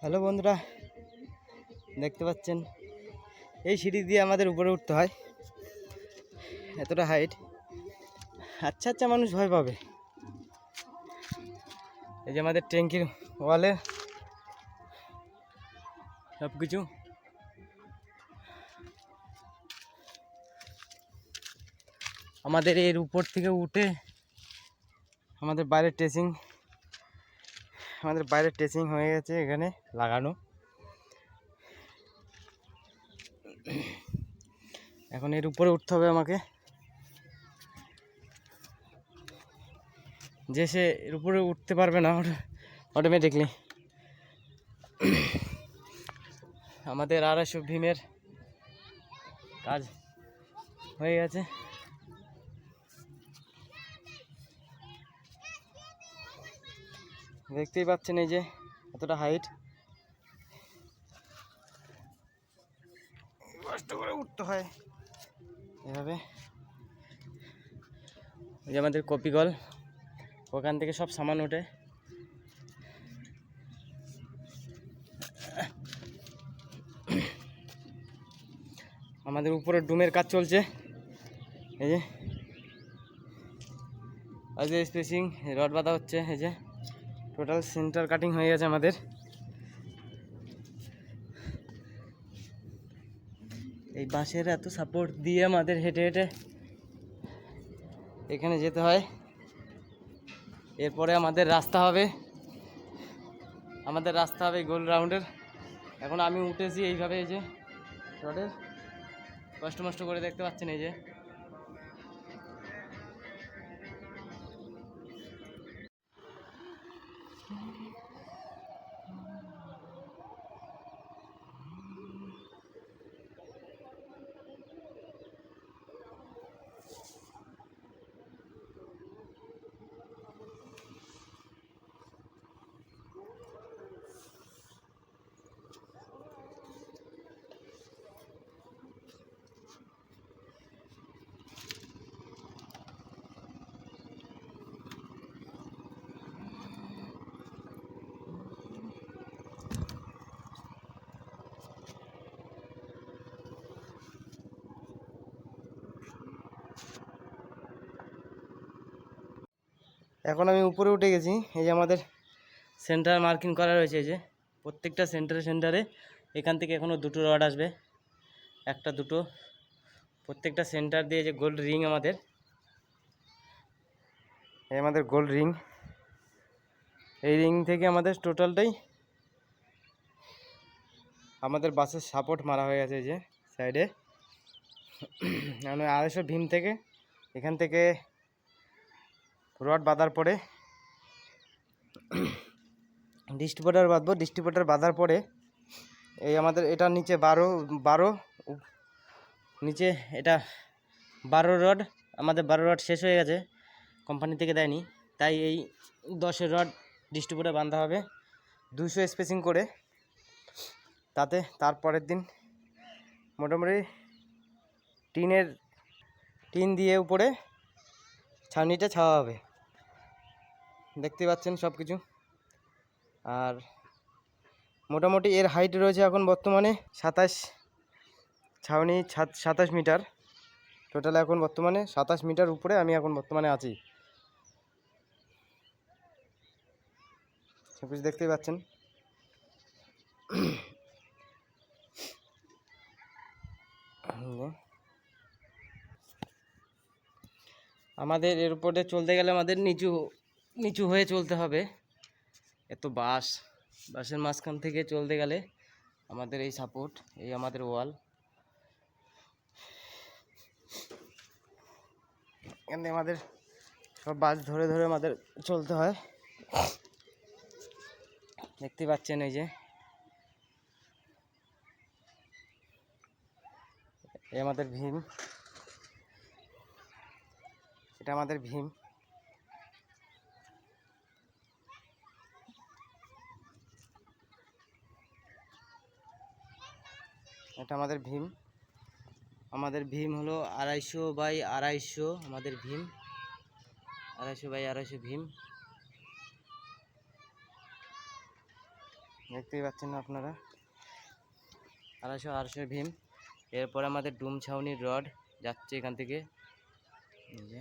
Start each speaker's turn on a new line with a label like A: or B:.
A: Hello বন্ধুরা, দেখতে পাচ্ছেন এই সিঁড়ি দিয়ে আমাদের উপরে উঠতে হয়। এতটা হাইট, আচ্ছা আচ্ছা মানুষ ভয় পাবে। এই যে আমাদের ট্যাঙ্কির ওয়ালে সব কিছু আমাদের এর উপর থেকে উঠে আমাদের বাইরের টেসিং হয়ে গেছে, এখানে লাগানো। এখন এর উপরে উঠতে হবে আমাকে, যে সে এর উপরে উঠতে পারবে না অটোমেটিকলি। আমাদের 250 ভীমের কাজ হয়ে গেছে। দেখতেই পাচ্ছেন এই যে এতটা হাইট, কষ্ট করে উঠতে হয় এভাবে। এই যে আমাদের কপি কল, ওখান থেকে সব সামান ওঠে। আমাদের উপরে ডুমের কাজ চলছে। এই যে আজ স্পেসিং রড বাঁধা হচ্ছে। এই যে টোটাল সেন্টার কাটিং হয়ে গেছে আমাদের। এই বাঁশের এত সাপোর্ট দিয়ে আমাদের হেঁটে হেঁটে এখানে যেতে হয়। এরপরে আমাদের রাস্তা হবে গোল রাউন্ডের। এখন আমি উঠেছি এইভাবে, এই যে রডের কষ্ট করে, দেখতে পাচ্ছেন এই যে। এখন আমি উপরে উঠে গেছি। এই যে আমাদের সেন্টার মার্কিং করা রয়েছে। এই যে প্রত্যেকটা সেন্টারে এখান থেকে এখনও 2টো রড আসবে, 1টা 2টো প্রত্যেকটা সেন্টার দিয়ে। যে গোল্ড রিং আমাদের গোল্ড রিং, এই রিং থেকে আমাদের টোটালটাই আমাদের বাসের সাপোর্ট মারা হয়ে গেছে। এই যে সাইডে 250 ভীম থেকে এখান থেকে রড বাঁধার পরে ডিস্ট্রিবিউটার বাঁধবো। ডিস্ট্রিবিউটার বাঁধার পরে এই আমাদের এটা নিচে 12 নিচে এটা 12 রড, আমাদের 12 রড শেষ হয়ে গেছে, কোম্পানি থেকে দেয়নি, তাই এই 10 রড ডিস্ট্রিবিউটার বাঁধা হবে 200 স্পেসিং করে। তাতে তারপরের দিন মোটামুটি টিন দিয়ে উপরে ছাউনিটা ছাওয়া হবে। দেখতে পাচ্ছেন সব কিছু। আর মোটামুটি এর হাইট রয়েছে এখন বর্তমানে 27, ছাউনি 27 মিটার। টোটাল এখন বর্তমানে 27 মিটার উপরে আমি এখন বর্তমানে আছি। সব কিছু দেখতেই পাচ্ছেন। আমাদের এর উপরে চলতে গেলে আমাদের নিচু হয়ে চলতে হবে। এত বাঁশের মাঝখান থেকে চলতে গেলে আমাদের এই সাপোর্ট, এই আমাদের ওয়াল, এখানে আমাদের সব বাঁশ ধরে আমাদের চলতে হয়। দেখতে পাচ্ছেন এই যে এই আমাদের ভীম, এটা আমাদের ভীম। এটা আমাদের ভীম। আমাদের ভীম হলো 250 বাই 250। আমাদের ভীম 250 বাই 250 ভীম। দেখতেই পাচ্ছেন না আপনারা, 250 ভীম। এরপরে আমাদের ডুম ছাউনির রড যাচ্ছে এখান থেকে, এই যে